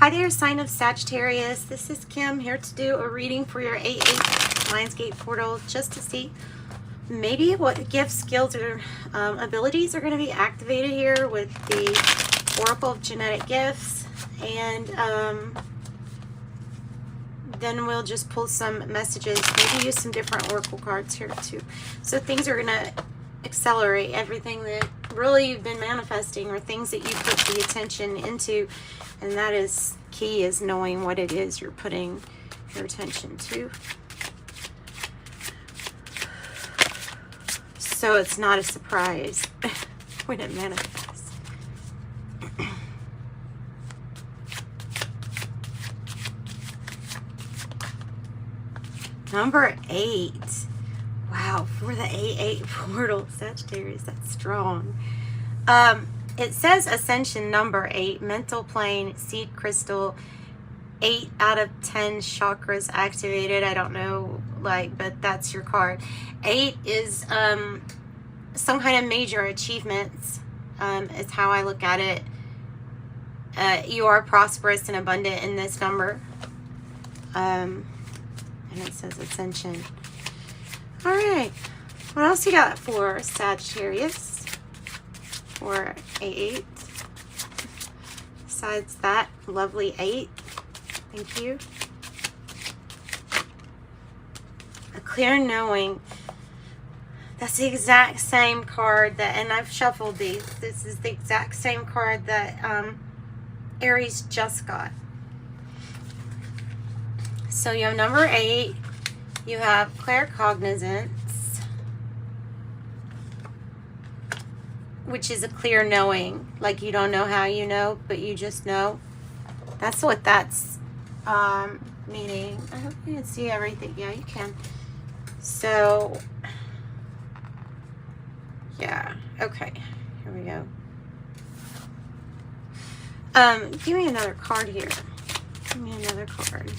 Hi there, sign of Sagittarius. This is Kim here to do a reading for your 8/8 Lionsgate portal, just to see maybe what gifts, skills, or abilities are going to be activated here with the Oracle of Genetic Gifts. And then we'll just pull some messages, maybe use some different Oracle cards here too. So things are going to accelerate everything that really you've been manifesting, or things that you put the attention into. And that is key, is knowing what it is you're putting your attention to. So it's not a surprise when it manifests. Number 8. Wow, for the 8/8 portal, Sagittarius, that's strong. It says Ascension number 8, mental plane, seed crystal, 8 out of 10 chakras activated. I don't know, but that's your card. 8 is some kind of major achievements, is how I look at it. You are prosperous and abundant in this number. And it says Ascension. All right. What else you got for Sagittarius? Or 8/8. Besides that lovely 8. Thank you. A clear knowing. That's the exact same card that, and I've shuffled these. This is the exact same card that Aries just got. So you have number 8. You have claircognizance, which is a clear knowing. Like, you don't know how you know, but you just know. That's what that's meaning. I hope you can see everything. Yeah, you can. So, yeah. Okay. Here we go. Give me another card here. Give me another card.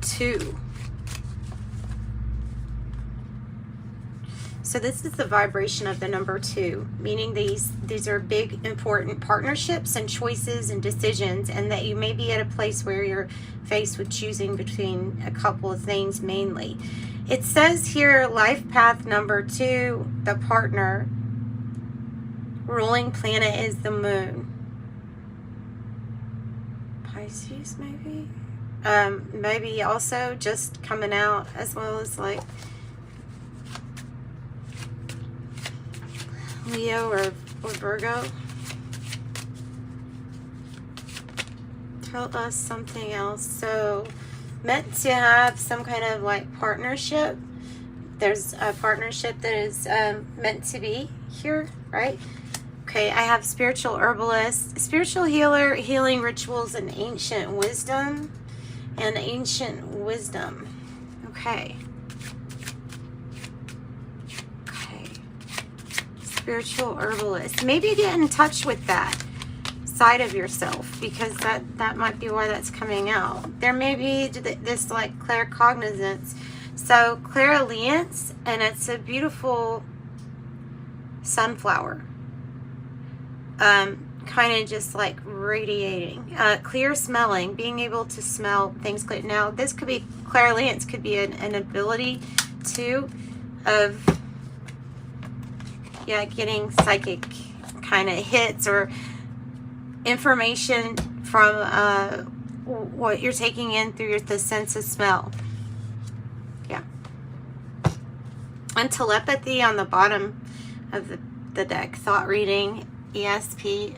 Two. So this is the vibration of the number 2, meaning these are big, important partnerships and choices and decisions, and that you may be at a place where you're faced with choosing between a couple of things mainly. It says here, life path number 2, the partner, ruling planet is the moon. Pisces, maybe? Maybe also just coming out, as well as like Leo or Virgo. Tell us something else. So meant to have some kind of like partnership. There's a partnership that is meant to be here, right? Okay, I have spiritual herbalist, spiritual healer, healing rituals, and ancient wisdom. And ancient wisdom. Okay. Okay. Spiritual herbalist. Maybe get in touch with that side of yourself, because that might be why that's coming out. There may be this like claircognizance. So clairalience, and it's a beautiful sunflower. Kind of just like radiating, clear smelling, being able to smell things clear. Now this could be clairalience, could be an ability too of getting psychic kind of hits or information from what you're taking in through the sense of smell. Yeah. And telepathy on the bottom of the deck, thought reading, ESP,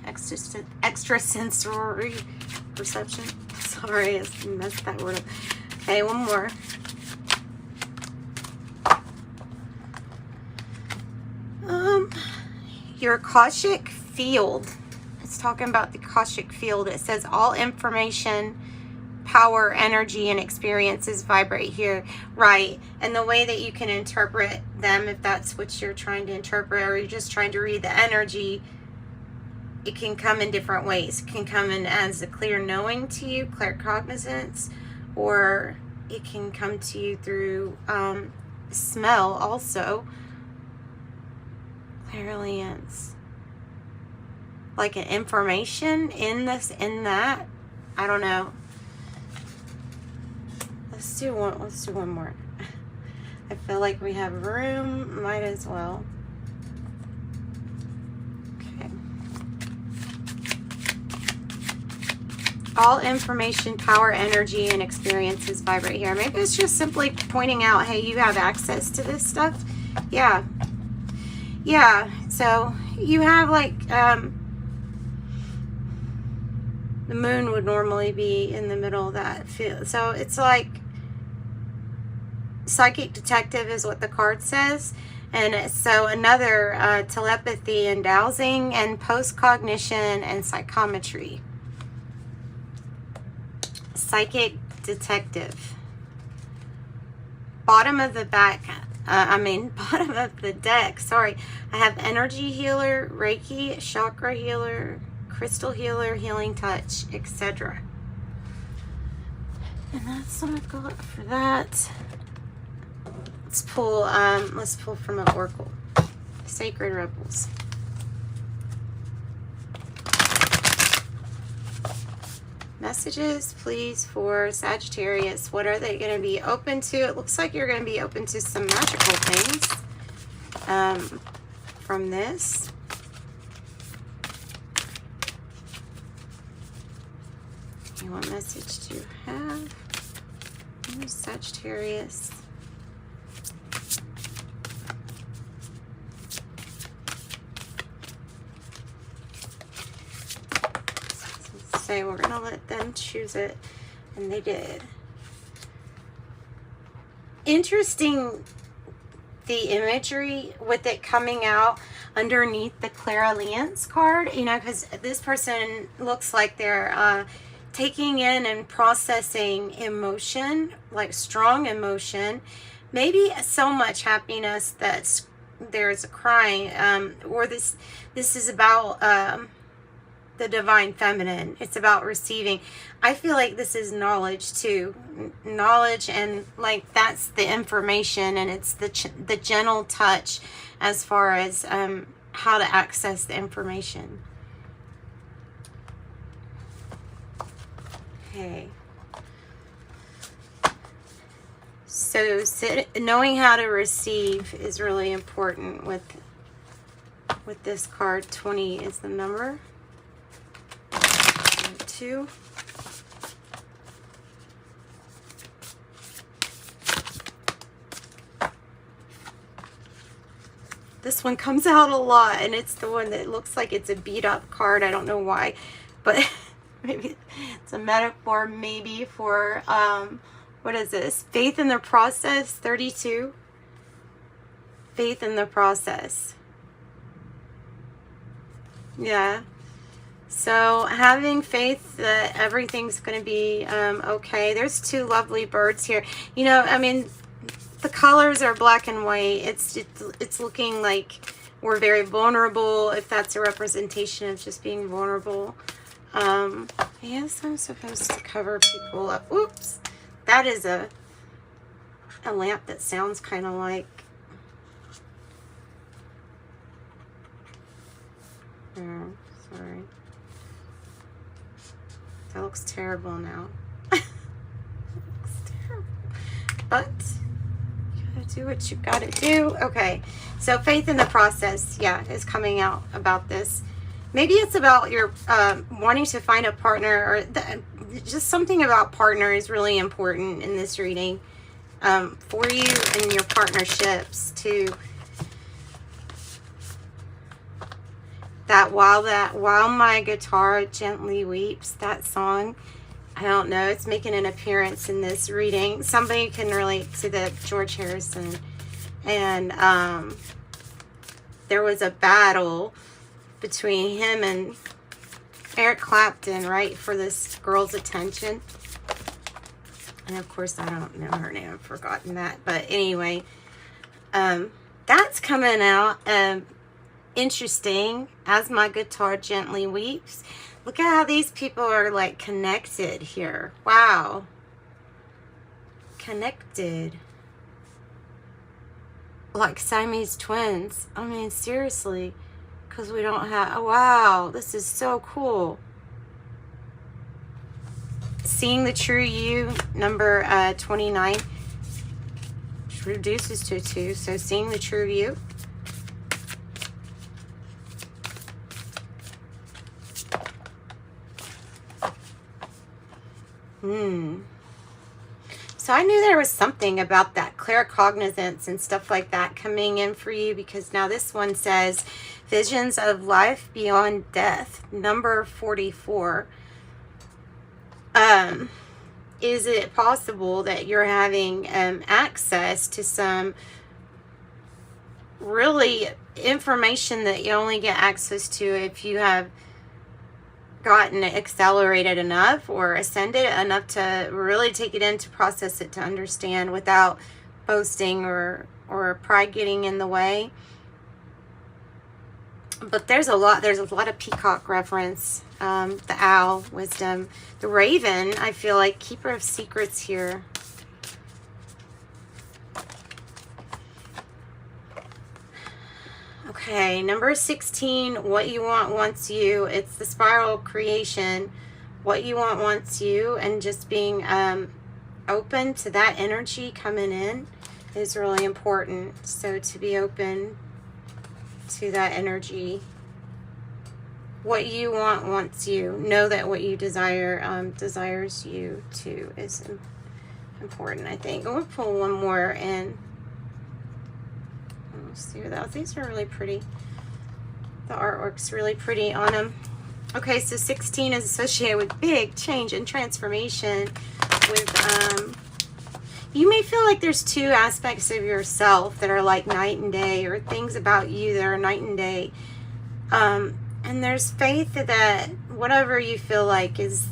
extrasensory perception. Sorry, I messed that word up. Okay, one more. Your Akashic field. It's talking about the Akashic field. It says all information, power, energy, and experiences vibrate here. Right. And the way that you can interpret them, if that's what you're trying to interpret, or you're just trying to read the energy, it can come in different ways. It can come in as a clear knowing to you, claircognizance, or it can come to you through smell also, clairvoyance. Like an information in this, in that. I don't know. Let's do one more. I feel like we have room. Might as well. Okay. All information, power, energy, and experiences vibrate here. Maybe it's just simply pointing out, hey, you have access to this stuff. Yeah. Yeah. So you have like, the moon would normally be in the middle of that field. So it's like psychic detective is what the card says. And so another telepathy and dowsing and post-cognition and psychometry. Psychic detective. Bottom of the back, bottom of the deck, sorry. I have energy healer, Reiki, chakra healer, crystal healer, healing touch, etc. And that's what I've got for that. Let's pull from an oracle. Sacred Rebels. Messages, please, for Sagittarius. What are they going to be open to? It looks like you're going to be open to some magical things from this. What message do you have? Sagittarius. Say we're gonna let them choose it, and they did. Interesting, the imagery with it coming out underneath the clairvoyance card, you know, because this person looks like they're taking in and processing emotion, like strong emotion, maybe so much happiness that there's a crying, or this is about the divine feminine. It's about receiving. I feel like this is knowledge too, knowledge, and like that's the information, and it's the gentle touch as far as how to access the information. Okay. So knowing how to receive is really important with this card. 20 is the number. 2. This one comes out a lot, and it's the one that looks like it's a beat up card. I don't know why, but maybe it's a metaphor, maybe for what is this? Faith in the process. 32. Faith in the process. Yeah. So having faith that everything's going to be okay. There's 2 lovely birds here. You know, I mean, the colors are black and white. It's looking like we're very vulnerable, if that's a representation of just being vulnerable. Yes, I'm supposed to cover people up. Oops. That is a lamp that sounds kind of like... Oh, sorry. That looks terrible now. Looks terrible. But you gotta do what you gotta do. Okay. So faith in the process, yeah, is coming out about this. Maybe it's about your wanting to find a partner, or just something about partner is really important in this reading for you and your partnerships too. That while my guitar gently weeps, that song, I don't know, it's making an appearance in this reading. Somebody can relate to the George Harrison, and there was a battle between him and Eric Clapton, right, for this girl's attention. And of course, I don't know her name, I've forgotten that, but anyway, that's coming out. Interesting. As my guitar gently weeps. Look at how these people are like connected here. Wow. Connected. like Siamese twins. I mean, seriously, because we don't have, oh, wow, this is so cool. Seeing the true you, number 29, which reduces to 2. So seeing the true you. So I knew there was something about that claircognizance and stuff like that coming in for you, because now this one says visions of life beyond death, number 44. Is it possible that you're having access to some really information that you only get access to if you have gotten accelerated enough or ascended enough to really take it in, to process it, to understand without boasting or pride getting in the way? But there's a lot of peacock reference, the owl, wisdom, the raven. I feel like keeper of secrets here. Okay, number 16, what you want wants you. It's the spiral creation. What you want wants you, and just being open to that energy coming in is really important. So to be open to that energy. What you want wants you. Know that what you desire desires you too is important, I think. I'm going to pull one more in. Let's see what that. These are really pretty. The artwork's really pretty on them. Okay, so 16 is associated with big change and transformation. With you may feel like there's two aspects of yourself that are like night and day, or things about you that are night and day. And there's faith that whatever you feel like is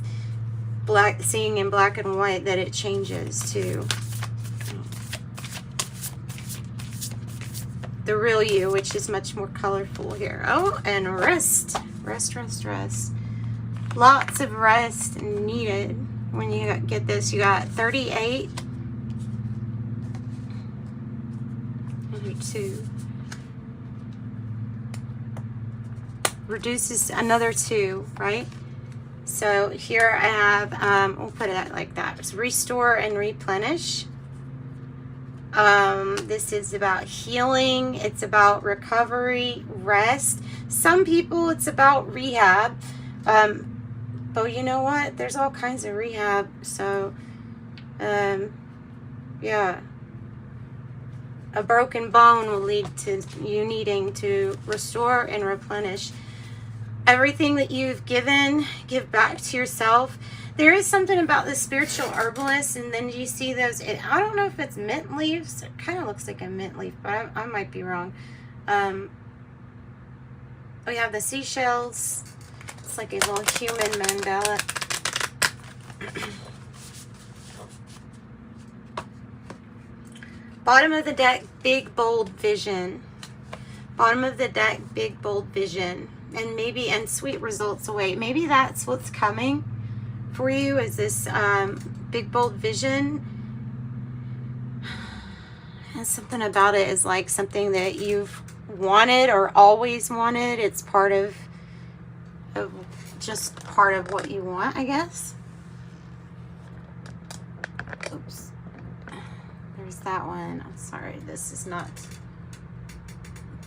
black, seeing in black and white, that it changes to the real you, which is much more colorful here. Oh, and rest. Rest, rest, rest. Lots of rest needed. When you get this, you got 38. 2. Reduces another 2, right? So here I have, we'll put it like that. It's restore and replenish. This is about healing. It's about recovery, rest. Some people, it's about rehab. But you know what? There's all kinds of rehab. So, yeah. A broken bone will lead to you needing to restore and replenish. Everything that you've given, give back to yourself. There is something about the spiritual herbalist, and then you see those, I don't know if it's mint leaves. It kind of looks like a mint leaf, but I might be wrong. We have the seashells. It's like a little human mandala. Bottom of the deck, big, bold vision. Bottom of the deck, big, bold vision. And sweet results await. Maybe that's what's coming for you, is this big, bold vision. And something about it is like something that you've wanted or always wanted. It's part of just part of what you want, I guess. Oops. There's that one. I'm sorry, this is not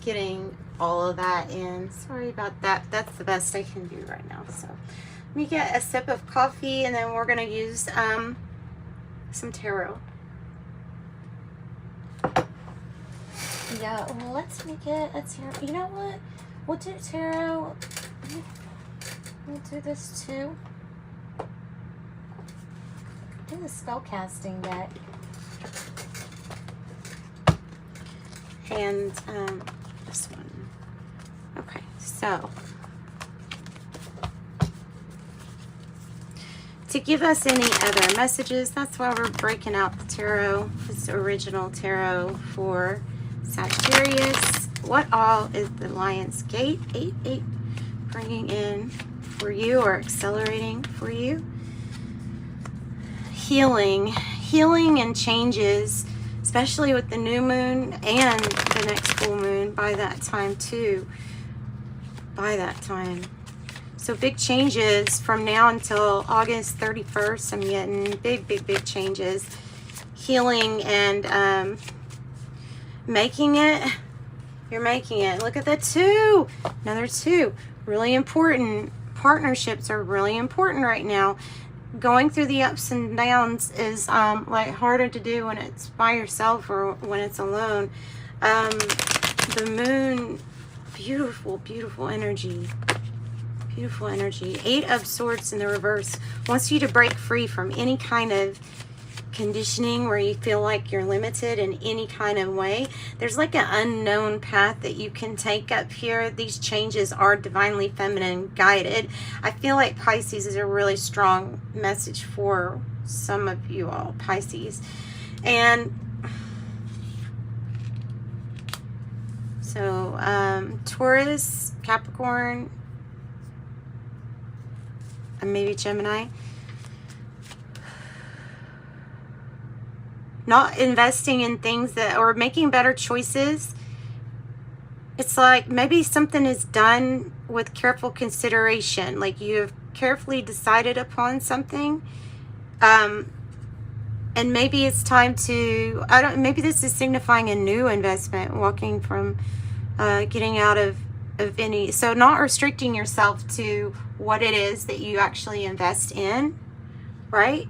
getting all of that in. Sorry about that. That's the best I can do right now. So let me get a sip of coffee, and then we're going to use some tarot. Yeah, well, let's make it a tarot. You know what? We'll do tarot. We'll do this too. Do the spellcasting deck. And this one. Okay, so to give us any other messages, that's why we're breaking out the tarot. This original tarot for Sagittarius. What all is the Lion's Gate 8-8 bringing in for you, or accelerating for you? Healing and changes. especially with the new moon and the next full moon by that time too. By that time. So big changes from now until August 31st. I'm getting big changes. Healing and making it. You're making it. Look at the 2. Another 2. Really important. Partnerships are really important right now. Going through the ups and downs is like harder to do when it's by yourself or when it's alone. The moon, beautiful energy. Beautiful energy. 8 of Swords in the reverse wants you to break free from any kind of conditioning where you feel like you're limited in any kind of way. There's like an unknown path that you can take up here. These changes are divinely feminine guided. I feel like Pisces is a really strong message for some of you all, Pisces. And so Taurus, Capricorn, and maybe Gemini. Not investing in things that, or making better choices. It's like maybe something is done with careful consideration. Like you have carefully decided upon something. And maybe it's time to, maybe this is signifying a new investment, walking from getting out of any, so not restricting yourself to what it is that you actually invest in, right?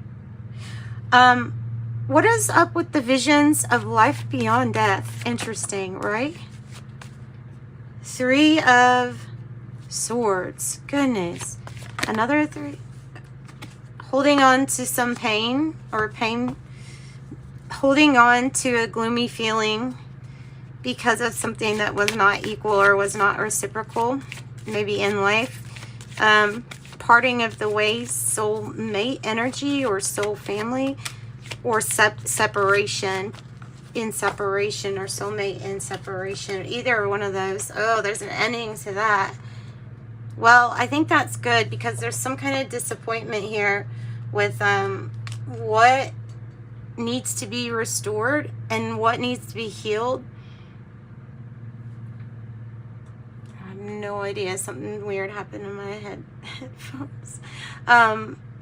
What is up with the visions of life beyond death? Interesting, right? 3 of Swords. Goodness. Another 3. Holding on to some pain or pain. Holding on to a gloomy feeling because of something that was not equal or was not reciprocal. Maybe in life. Parting of the ways, soul mate energy or soul family. Or separation, in separation, or soulmate in separation. Either one of those. Oh, there's an ending to that. Well, I think that's good because there's some kind of disappointment here with what needs to be restored and what needs to be healed. I have no idea. Something weird happened in my headphones.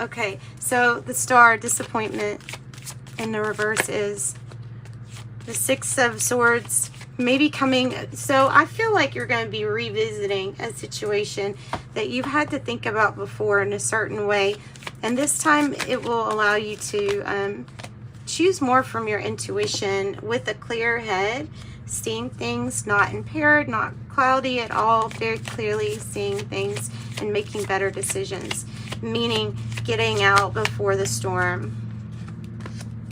Okay, so the Star, disappointment. In the reverse is the 6 of Swords, maybe coming. So I feel like you're going to be revisiting a situation that you've had to think about before in a certain way. And this time it will allow you to choose more from your intuition with a clear head, seeing things not impaired, not cloudy at all, very clearly seeing things and making better decisions. Meaning getting out before the storm.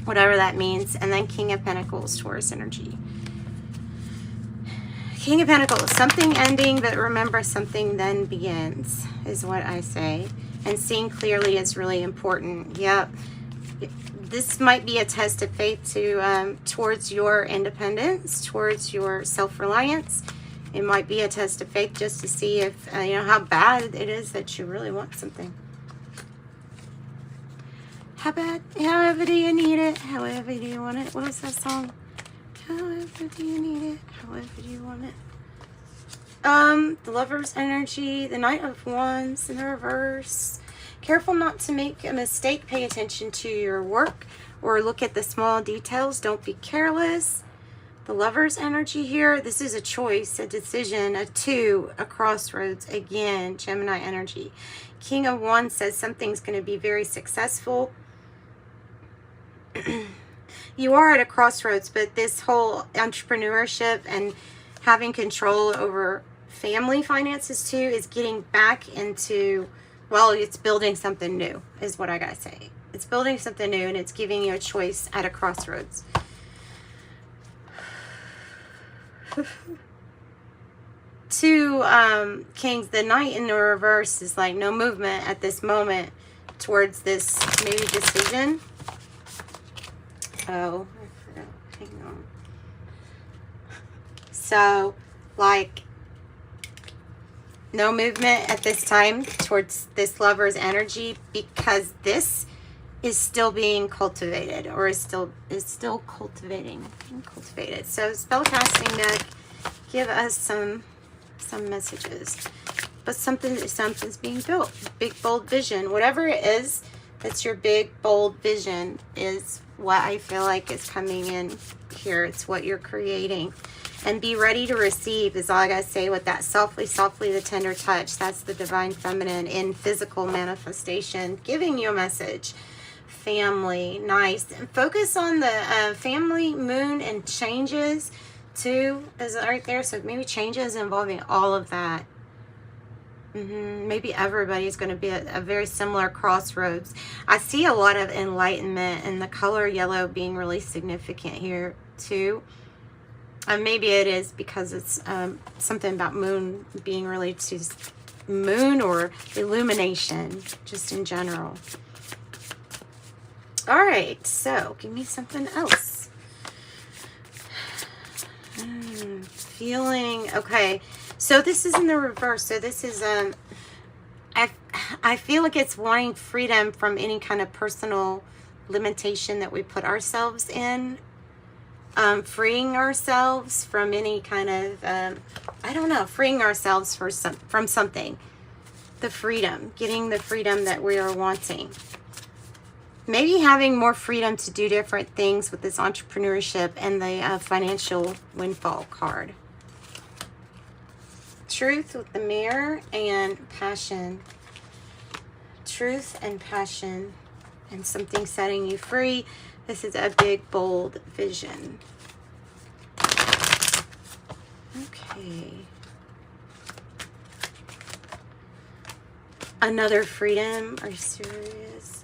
Whatever that means. And then King of Pentacles, Taurus energy. King of Pentacles, something ending, but remember something then begins, is what I say. And seeing clearly is really important. Yep. This might be a test of faith to towards your independence, towards your self-reliance. It might be a test of faith just to see if, you know, how bad it is that you really want something. How bad? However do you need it? However do you want it? What was that song? However do you need it? However do you want it? The Lover's energy, the Knight of Wands in the reverse. Careful not to make a mistake. Pay attention to your work or look at the small details. Don't be careless. The Lover's energy here. This is a choice, a decision, a 2, a crossroads. Again, Gemini energy. King of Wands says something's going to be very successful. You are at a crossroads, but this whole entrepreneurship and having control over family finances too is getting back into, well, it's building something new is what I gotta say. It's building something new and it's giving you a choice at a crossroads. Two Kings, the Knight in the reverse is like no movement at this moment towards this maybe decision. Oh, I forgot. Hang on. So, like, no movement at this time towards this Lover's energy because this is still being cultivated, or is still being cultivated. So spellcasting deck, give us some messages. But something's being built. Big bold vision, whatever it is, that's your big bold vision, is what I feel like is coming in here. It's what you're creating. And be ready to receive is all I gotta say with that. Softly, softly, the tender touch. That's the divine feminine in physical manifestation, giving you a message. Family, nice. And focus on the family, moon, and changes too, is right there. So maybe changes involving all of that. Maybe everybody's going to be at a very similar crossroads. I see a lot of enlightenment, and the color yellow being really significant here too. Maybe it is because it's something about moon being related to moon or illumination, just in general. All right, so give me something else. Feeling, okay. So this is in the reverse. So this is, I feel like it's wanting freedom from any kind of personal limitation that we put ourselves in. Freeing ourselves from any kind of, I don't know, freeing ourselves from something. The freedom, getting the freedom that we are wanting. Maybe having more freedom to do different things with this entrepreneurship and the financial windfall card. Truth with the mirror and passion. Truth and passion and something setting you free. This is a big, bold vision. Okay. Another freedom. Are you serious?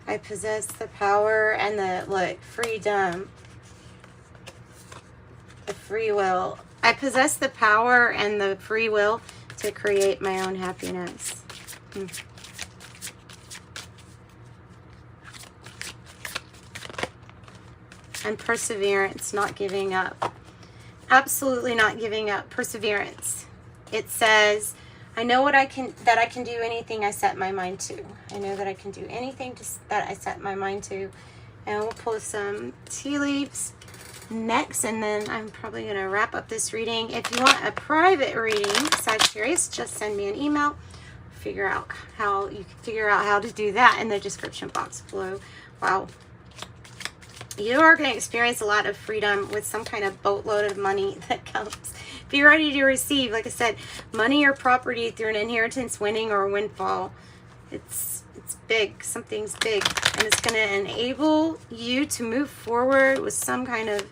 I possess the power and the, look, freedom. The free will. I possess the power and the free will to create my own happiness. And perseverance, not giving up. Absolutely not giving up. Perseverance. It says, I know that I can do anything I set my mind to. I know that I can do anything that I set my mind to. And we'll pull some tea leaves next, and then I'm probably going to wrap up this reading. If you want a private reading, Sagittarius, just send me an email. Figure out how you can figure out how to do that in the description box below. Wow. You are going to experience a lot of freedom with some kind of boatload of money that comes. Be ready to receive, like I said, money or property through an inheritance, winning, or windfall. It's big. Something's big. And it's going to enable you to move forward with some kind of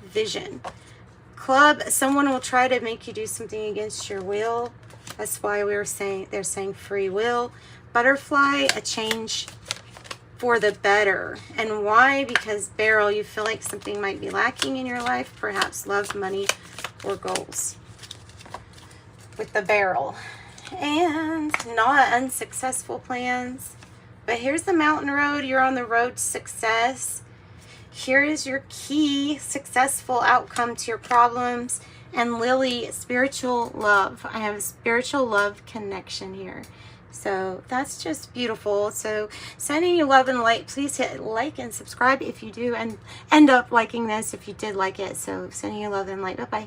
vision. Club, someone will try to make you do something against your will. That's why they're saying free will. Butterfly, a change for the better. And why? Because Beryl, you feel like something might be lacking in your life, perhaps love, money, or goals. With the barrel. And not unsuccessful plans. But here's the mountain road. You're on the road to success. Here is your key successful outcome to your problems. And Lily, spiritual love. I have a spiritual love connection here. So that's just beautiful. So sending you love and light. Please hit like and subscribe if you do and end up liking this, if you did like it. So sending you love and light. Bye-bye.